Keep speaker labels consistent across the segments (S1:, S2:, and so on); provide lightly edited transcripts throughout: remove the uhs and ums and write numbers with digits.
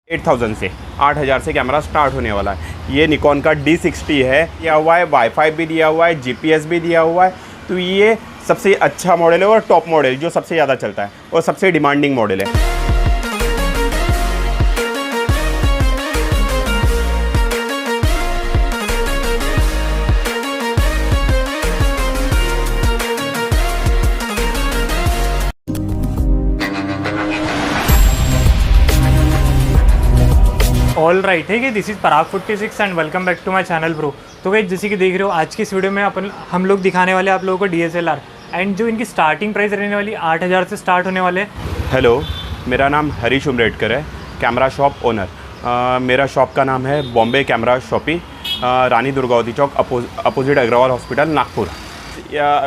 S1: 8000 से 8000 से camera start होने वाला है। ये निकॉन का D60 है, दिया हुआ है, वाईफाई भी दिया हुआ है, GPS भी दिया हुआ है। तो ये सबसे अच्छा मॉडल है और टॉप मॉडल जो सबसे ज़्यादा चलता है और सबसे डिमांडिंग मॉडल है।
S2: ऑल राइट है कि this is Parag 46 and welcome back to my channel bro. तो गाइस जैसे कि देख रहे हो आज की इस वीडियो में हम लोग दिखाने वाले हैं आप लोगों को DSLR एंड जो इनकी स्टार्टिंग प्राइस रहने वाली 8000 से स्टार्ट होने वाले हैं।
S1: हेलो, मेरा नाम हरीश उमरेडकर है, कैमरा शॉप ओनर। मेरा शॉप का नाम है बॉम्बे कैमरा शॉपी, रानी दुर्गावती चौक अपोजिट अग्रवाल हॉस्पिटल नागपुर।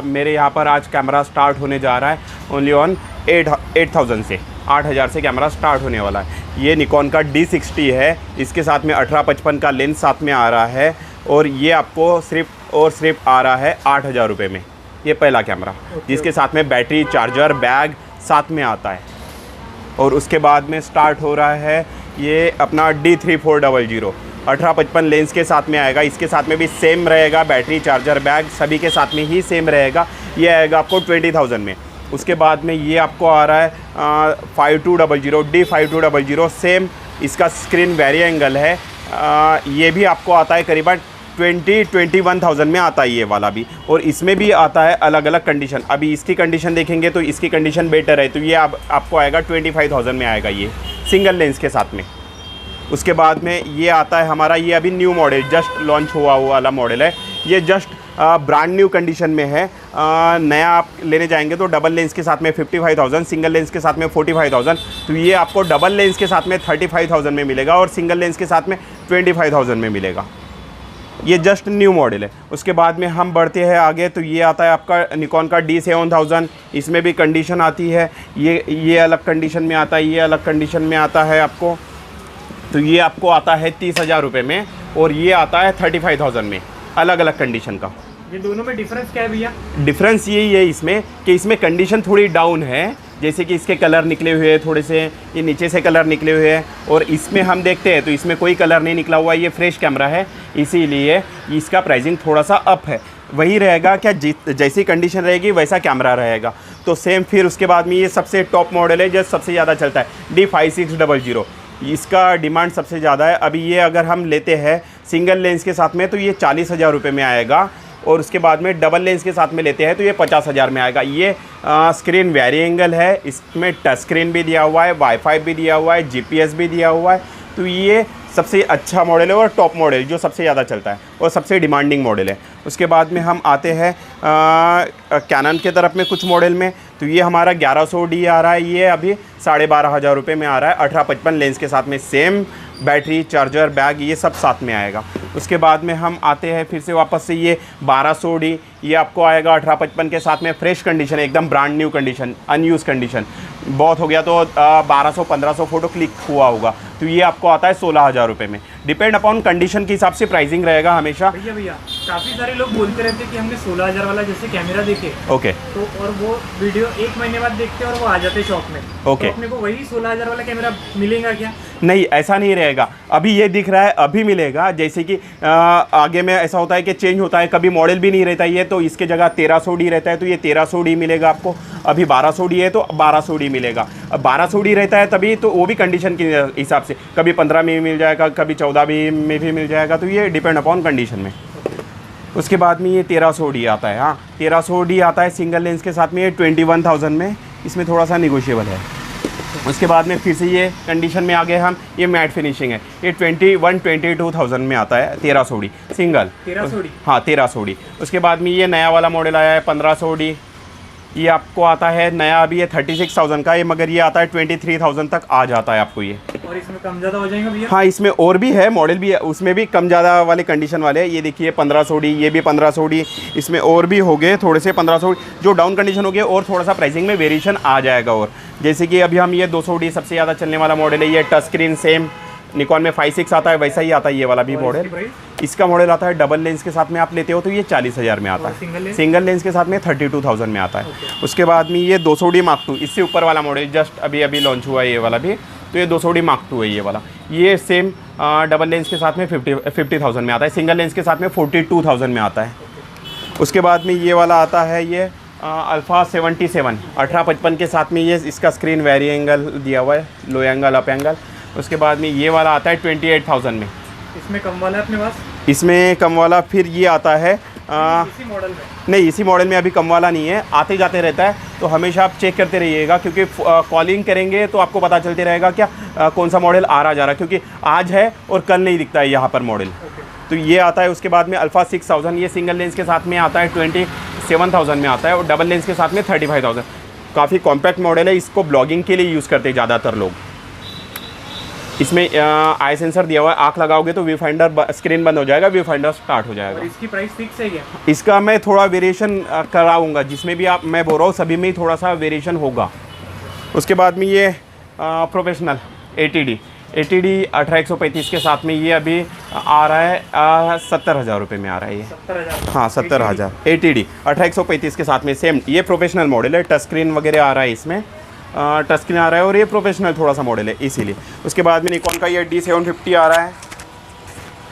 S1: मेरे यहाँ पर आज कैमरा स्टार्ट होने जा रहा है ओनली ऑन 8000 से 8000 से कैमरा स्टार्ट होने वाला है। ये निकॉन का D60 है, इसके साथ में 1855 का लेंस साथ में आ रहा है और ये आपको सिर्फ आ रहा है 8000 रुपये में। ये पहला कैमरा जिसके साथ में बैटरी, चार्जर, बैग साथ में आता है। और उसके बाद में स्टार्ट हो रहा है ये अपना D3400 1855 लेंस के साथ में आएगा। इसके साथ में भी सेम रहेगा, बैटरी, चार्जर, बैग सभी के साथ में ही सेम रहेगा। ये आएगा आपको 20000 में। उसके बाद में ये आपको आ रहा है 5200 D5200 सेम, इसका स्क्रीन वेरी एंगल है। ये भी आपको आता है करीबन 21,000 में आता है ये वाला भी। और इसमें भी आता है अलग अलग कंडीशन। अभी इसकी कंडीशन देखेंगे तो इसकी कंडीशन बेटर है, तो ये आपको आएगा 25,000 में आएगा ये सिंगल लेंस के साथ में। उसके बाद में ये आता है हमारा, ये अभी न्यू मॉडल जस्ट लॉन्च हुआ वाला मॉडल है। ये जस्ट ब्रांड न्यू कंडीशन में है। नया आप लेने जाएंगे तो डबल लेंस के साथ में 55,000, सिंगल लेंस के साथ में 45,000। तो ये आपको डबल लेंस के साथ में 35,000 में मिलेगा और सिंगल लेंस के साथ में 25,000 में मिलेगा। ये जस्ट न्यू मॉडल है। उसके बाद में हम बढ़ते हैं आगे, तो ये आता है आपका निकॉन का D7000। इसमें भी कंडीशन आती है, ये अलग कंडीशन में आता है, ये अलग कंडीशन में आता है आपको। तो ये आपको आता है 30,000 रुपये में और ये आता है 35,000 में, अलग अलग कंडीशन का।
S2: ये दोनों में डिफरेंस क्या है भैया?
S1: डिफरेंस यही है इसमें कि इसमें कंडीशन थोड़ी डाउन है, जैसे कि इसके कलर निकले हुए हैं थोड़े से, ये नीचे से कलर निकले हुए हैं। और इसमें हम देखते हैं तो इसमें कोई कलर नहीं निकला हुआ है, ये फ्रेश कैमरा है, इसीलिए इसका प्राइसिंग थोड़ा सा अप है। वही रहेगा क्या, जैसी कंडीशन रहेगी वैसा कैमरा रहेगा। तो सेम फिर उसके बाद में ये सबसे टॉप मॉडल है जो सबसे ज़्यादा चलता है D5600। इसका डिमांड सबसे ज़्यादा है। अभी ये अगर हम लेते हैं सिंगल लेंस के साथ में तो ये 40,000 रुपये में आएगा और उसके बाद में डबल लेंस के साथ में लेते हैं तो ये 50,000 में आएगा। ये स्क्रीन वेरी एंगल है, इसमें टच स्क्रीन भी दिया हुआ है, वाईफाई भी दिया हुआ है, GPS भी दिया हुआ है। तो ये सबसे अच्छा मॉडल है और टॉप मॉडल जो सबसे ज़्यादा चलता है और सबसे डिमांडिंग मॉडल है। उसके बाद में हम आते हैं कैनन के तरफ में कुछ मॉडल में। तो ये हमारा 1100D आ रहा है, ये अभी 12,500 रुपये में आ रहा है। 1855 लेंस के साथ में सेम, बैटरी, चार्जर, बैग ये सब साथ में आएगा। उसके बाद में हम आते हैं फिर से वापस से ये 1200D, ये आपको आएगा 1855 के साथ में, फ्रेश कंडीशन है, एकदम brand new condition, unused condition. बहुत हो गया तो 1200-1500 फ़ोटो क्लिक हुआ होगा। तो ये आपको आता है 16,000 रुपये में। डिपेंड अपॉन कंडीशन के हिसाब से प्राइसिंग रहेगा हमेशा।
S2: भैया काफ़ी सारे लोग बोलते रहते हैं कि हमने 16,000 वाला जैसे कैमरा देखे,
S1: ओके,
S2: तो और वो वीडियो 1 महीने बाद देखते हैं और वो आ जाते शॉप में।
S1: ओके,
S2: तो अपने को वही 16,000 वाला कैमरा मिलेगा क्या?
S1: नहीं, ऐसा नहीं रहेगा। अभी ये दिख रहा है अभी मिलेगा, जैसे कि आगे में ऐसा होता है कि चेंज होता है, कभी मॉडल भी नहीं रहता ये, तो इसके जगह 1300D रहता है तो ये 1300D मिलेगा आपको। अभी 1200D है तो 1200D मिलेगा। अब 1200D रहता है तभी तो वो भी कंडीशन के हिसाब से, कभी 15 में मिल जाएगा, कभी 14 में भी मिल जाएगा। तो ये डिपेंड अपॉन कंडीशन में। उसके बाद में ये 1300D आता है। हाँ, 1300D आता है सिंगल लेंस के साथ में, ये 21,000 में, इसमें थोड़ा सा निगोशिएबल है। उसके बाद में फिर से ये कंडीशन में आ गए हम, ये मैट फिनिशिंग है, ये 22,000 में आता है 1300D सिंगल।
S2: 1300D?
S1: हाँ, 1300D। उसके बाद में ये नया वाला मॉडल आया है 1500D, ये आपको आता है नया, अभी ये 36,000 का है, मगर ये आता है 23,000 तक आ जाता है आपको ये।
S2: और इसमें कम ज़्यादा हो जाएगा भैया?
S1: हाँ, इसमें और भी है मॉडल भी है, उसमें भी कम ज़्यादा वाले कंडीशन वाले हैं। ये देखिए 1500D, ये भी 1500D, इसमें और भी हो गए थोड़े से 1500D जो डाउन कंडीशन हो गए, और थोड़ा सा प्राइसिंग में वेरिएशन आ जाएगा। और जैसे कि अभी हम ये 200D सबसे ज़्यादा चलने वाला मॉडल है, ये टच स्क्रीन सेम निकॉन में 5.6 आता है, वैसा ही आता है ये वाला भी मॉडल। इसका मॉडल आता है डबल लेंस के साथ में आप लेते हो तो ये 40,000 में आता है, सिंगल लेंस के साथ में 32,000 में आता है। उसके बाद में ये 200D Mark II, इससे ऊपर वाला मॉडल जस्ट अभी लॉन्च हुआ है ये वाला भी, तो ये 200D Mark II है ये वाला। ये सेम डबल लेंस के साथ में 50,000 में आता है, सिंगल लेंस के साथ में 42,000 में आता है। उसके बाद में ये वाला आता है ये अल्फ़ा 77 1855 के साथ में, ये इसका स्क्रीन वेरी एंगल दिया हुआ है, लो एंगल अप एंगल। उसके बाद में ये वाला आता है 28,000 में।
S2: इसमें कम वाला है अपने पास?
S1: इसमें कम वाला फिर ये आता है
S2: इसी मॉडल में?
S1: नहीं, इसी मॉडल में अभी कम वाला नहीं है, आते जाते रहता है, तो हमेशा आप चेक करते रहिएगा, क्योंकि कॉलिंग करेंगे तो आपको पता चलते रहेगा क्या कौन सा मॉडल आ रहा जा रहा है, क्योंकि आज है और कल नहीं दिखता है यहाँ पर मॉडल। तो ये आता है। उसके बाद में अल्फ़ा 6000, ये सिंगल लेंस के साथ में आता है 27,000 में आता है, और डबल लेंस के साथ में 35,000। काफ़ी कॉम्पैक्ट मॉडल है, इसको ब्लॉगिंग के लिए यूज़ करते हैं ज़्यादातर लोग। इसमें आई सेंसर दिया हुआ है, आँख लगाओगे तो व्यू फाइंडर स्क्रीन बंद हो जाएगा, व्यू फाइंडर स्टार्ट हो जाएगा।
S2: और इसकी प्राइस फिक्स है क्या?
S1: इसका मैं थोड़ा वेरिएशन कराऊंगा, जिसमें भी आप मैं बोल रहा हूँ सभी में ही थोड़ा सा वेरिएशन होगा। उसके बाद में ये प्रोफेशनल ATD 18-135 के साथ में ये अभी आ रहा है 70,000 रुपये में आ रहा है ये।
S2: 70,000?
S1: हाँ 70,000 ATD 1835 के साथ में। सेम ये प्रोफेशनल मॉडल है, टच स्क्रीन वगैरह आ रहा है इसमें, टच स्क्रीन आ रहा है, और ये प्रोफेशनल थोड़ा सा मॉडल है इसीलिए। उसके बाद में निकॉन का ये D750 आ रहा है,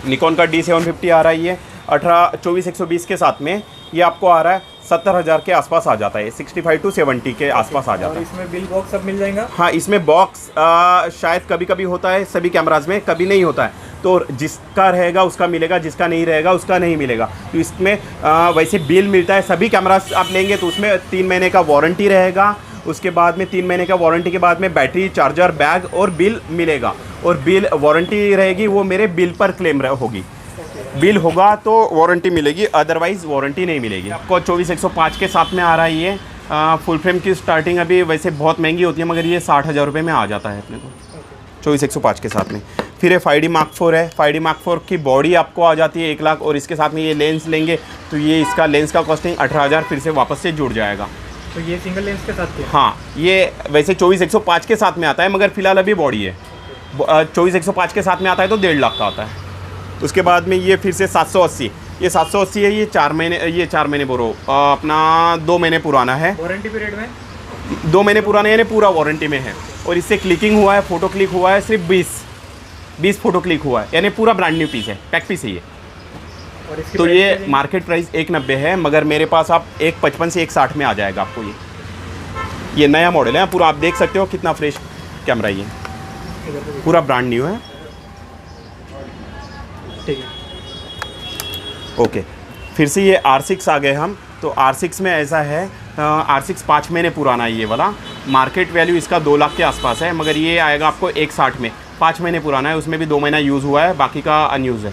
S1: निकॉन का D750 आ रहा है, ये 24-120 के साथ में ये आपको आ रहा है 70,000 के आसपास आ जाता है, 65 to 70 के आसपास आ जाता है।
S2: और इसमें बिल बॉक्स सब मिल जाएगा? हाँ,
S1: इसमें बॉक्स शायद कभी कभी होता है, सभी कैमराज में कभी नहीं होता है, तो जिसका रहेगा उसका मिलेगा, जिसका नहीं रहेगा उसका नहीं मिलेगा। तो इसमें वैसे बिल मिलता है, सभी कैमराज आप लेंगे तो उसमें 3 महीने का वारंटी रहेगा। उसके बाद में 3 महीने का वारंटी के बाद में बैटरी, चार्जर, बैग और बिल मिलेगा, और बिल वारंटी रहेगी वो मेरे बिल पर क्लेम होगी। बिल होगा तो वारंटी मिलेगी, अदरवाइज़ वारंटी नहीं मिलेगी। आपको 24-105 के साथ में आ रहा है ये। फुल फ्रेम की स्टार्टिंग अभी वैसे बहुत महंगी होती है, मगर ये 60,000 रुपये में आ जाता है अपने को 24-105 के साथ में। फिर ये 5D Mark IV है, 5D Mark IV की बॉडी आपको आ जाती है 1 लाख, और इसके साथ में ये लेंस लेंगे तो ये इसका लेंस का कॉस्टिंग 18,000 फिर से वापस से जुड़ जाएगा।
S2: तो ये सिंगल लेंस के साथ?
S1: हाँ, ये वैसे 24-105 के साथ में आता है, मगर फिलहाल अभी बॉडी है। 24-105 के साथ में आता है तो 1.5 लाख का आता है। उसके बाद में ये फिर से 780, ये 780 है, ये 4 महीने बोलो अपना 2 महीने पुराना है।
S2: वारंटी पीरियड में
S1: 2 महीने पुराना, यानी पूरा वारंटी में है। और इससे क्लिकिंग हुआ है, फ़ोटो क्लिक हुआ है, सिर्फ 20 फ़ोटो क्लिक हुआ है, यानी पूरा ब्रांड न्यू पीस है, पैक पीस है ये।
S2: और इसकी
S1: तो ये मार्केट प्राइस 190 है, मगर मेरे पास आप 155 से 160 में आ जाएगा आपको। ये नया मॉडल है, पूरा आप देख सकते हो कितना फ्रेश कैमरा ये, पूरा ब्रांड न्यू है।
S2: ठीक है,
S1: ओके। फिर से ये R6 आ गए हम, तो R6 में ऐसा है, R6 5 महीने पुराना है ये वाला। मार्केट वैल्यू इसका 2 लाख के आसपास है, मगर ये आएगा आपको 160 में। 5 महीने पुराना है, उसमें भी 2 महीना यूज़ हुआ है, बाकी का अनयूज़ है।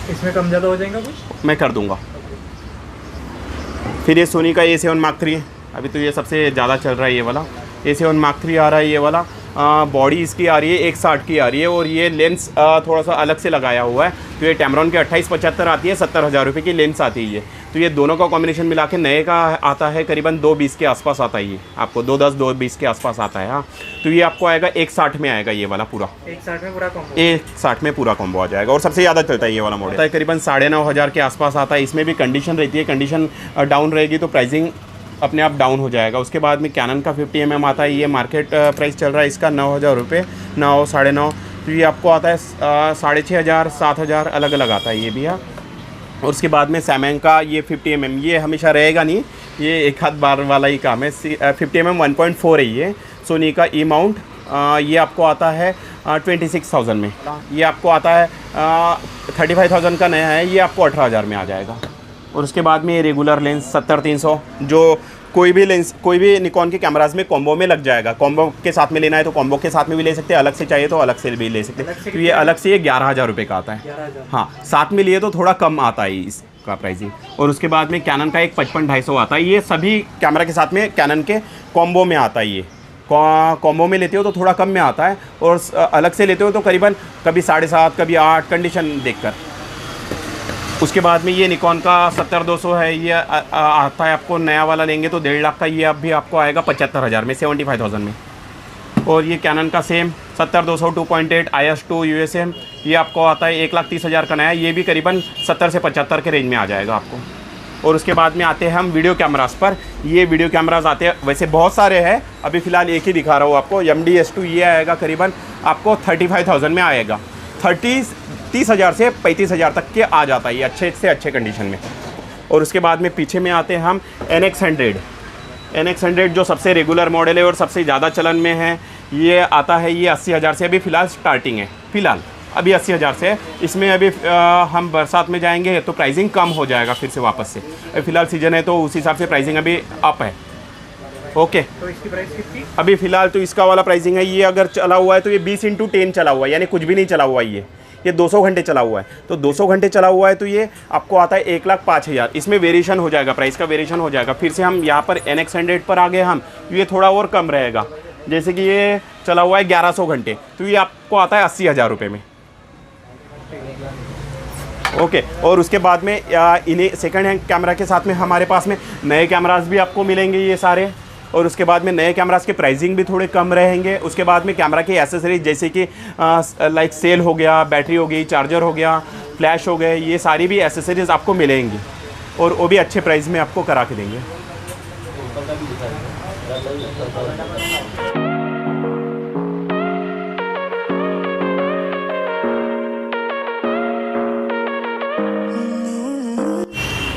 S2: इसमें कम ज़्यादा हो जाएगा कुछ?
S1: मैं कर दूंगा। फिर ये सोनी का A7 Mark III, अभी तो ये सबसे ज़्यादा चल रहा है ये वाला। A7 Mark III आ रहा है ये वाला। बॉडी इसकी आ रही है 160 की आ रही है, और ये लेंस थोड़ा सा अलग से लगाया हुआ है। तो ये टैमरॉन की 2875 आती है, 70,000 रुपये की लेंस आती है ये। तो ये दोनों का कॉम्बिनेशन मिला के नए का आता है करीबन 220 के आसपास आता है ये, आपको 210-220 के आसपास आता है। हाँ, तो ये आपको आएगा 160 में आएगा ये वाला पूरा।
S2: 160 में पूरा कॉम्बो?
S1: 160 में पूरा कॉम्बो आ जाएगा, और सबसे ज़्यादा चलता है ये वाला मॉडल, है करीबन 9,500 के आसपास आता है। इसमें भी कंडीशन रहती है, कंडीशन डाउन रहेगी तो प्राइसिंग अपने आप डाउन हो जाएगा। उसके बाद में कैनन का 50 mm आता है, ये मार्केट प्राइस चल रहा है इसका 9,000 रुपये, 9 साढ़े 9। तो ये आपको आता है 6,500 7,000 अलग अलग आता है ये भी। है और उसके बाद में सैमसंग का ये 50 mm, ये हमेशा रहेगा नहीं, ये एक हाथ बार वाला ही काम है। 50 mm 1.4 है ये। सोनी का ई माउंट ये आपको आता है 26,000 में। ये आपको आता है 35,000 का नया है, ये आपको 18,000 में आ जाएगा। और उसके बाद में ये रेगुलर लेंस 70-300, जो कोई भी लेंस कोई भी निकॉन के कैमराज में कॉम्बो में लग जाएगा। कॉम्बो के साथ में लेना है तो कॉम्बो के साथ में भी ले सकते हैं, अलग से चाहिए तो अलग से भी ले सकते हैं। तो ये अलग से ये 11,000 रुपये का आता है।
S2: 11,000?
S1: हाँ, साथ में लिए तो थोड़ा कम आता है इसका प्राइसिंग। और उसके बाद में कैनन का एक 55-250 आता है, ये सभी कैमरा के साथ में कैनन के कॉम्बो में आता है। ये कॉम्बो में लेते हो तो थोड़ा कम में आता है, और अलग से लेते हो तो करीबन कभी 7.5 कभी 8 कंडीशन देखकर। उसके बाद में ये निकॉन का 70-200 है, ये आता है आपको नया वाला लेंगे तो 1.5 लाख का, ये अभी आपको आएगा 75,000 में, 75,000 में। और ये कैनन का सेम 70-200 2.8 IS2 USM, ये आपको आता है 1,30,000 का नया, ये भी करीबन 70 से 75 के रेंज में आ जाएगा आपको। और उसके बाद में आते हैं हम वीडियो कैमरास पर। ये वीडियो कैमरास आते हैं, वैसे बहुत सारे हैं, अभी फ़िलहाल एक ही दिखा रहा हूँ आपको। MD-S2 ये आएगा करीबन आपको 35,000 में आएगा। 30,000 से 35,000 तक के आ जाता है ये अच्छे से अच्छे कंडीशन में। और उसके बाद में पीछे में आते हैं हम NX100 जो सबसे रेगुलर मॉडल है और सबसे ज़्यादा चलन में है। ये आता है ये 80,000 से अभी फ़िलहाल स्टार्टिंग है, फ़िलहाल अभी 80,000 से है। इसमें अभी हम बरसात में जाएंगे तो प्राइसिंग कम हो जाएगा फिर से वापस से। फ़िलहाल सीजन है तो उस हिसाब से प्राइसिंग अभी अप है। ओके,
S2: तो इसकी प्राइस कितनी?
S1: अभी फ़िलहाल तो इसका वाला प्राइसिंग है, ये अगर चला हुआ है तो ये 20x10 चला हुआ है, यानी कुछ भी नहीं चला हुआ है। ये 200 घंटे चला हुआ है, तो 200 घंटे चला हुआ है तो ये आपको आता है 1,05,000। इसमें वेरिएशन हो जाएगा, प्राइस का वेरिएशन हो जाएगा। फिर से हम यहाँ पर NX100 पर आ गए हम, ये थोड़ा और कम रहेगा। जैसे कि ये चला हुआ है 1100 घंटे, तो ये आपको आता है 80,000 रुपये में। ओके, और उसके बाद में इन्हें सेकंड हैंड कैमरा के साथ में हमारे पास में नए कैमरास भी आपको मिलेंगे ये सारे। और उसके बाद में नए कैमरास के प्राइसिंग भी थोड़े कम रहेंगे। उसके बाद में कैमरा की एसेसरीज जैसे कि लाइक सेल हो गया, बैटरी हो गई, चार्जर हो गया, फ्लैश हो गए, ये सारी भी एसेसरीज आपको मिलेंगी और वो भी अच्छे प्राइस में आपको करा के देंगे।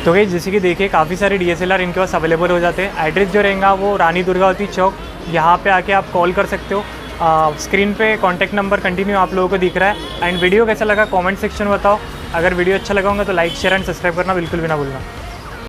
S2: तो गाइस जैसे कि देखिए काफ़ी सारे DSLR इनके पास अवेलेबल हो जाते हैं। एड्रेस जो रहेगा वो रानी दुर्गावती चौक, यहाँ पे आके आप कॉल कर सकते हो। स्क्रीन पे कॉन्टैक्ट नंबर कंटिन्यू आप लोगों को दिख रहा है। एंड वीडियो कैसा लगा कमेंट सेक्शन में बताओ। अगर वीडियो अच्छा लगा होगा तो लाइक शेयर एंड सब्सक्राइब करना बिल्कुल भी ना भूलना।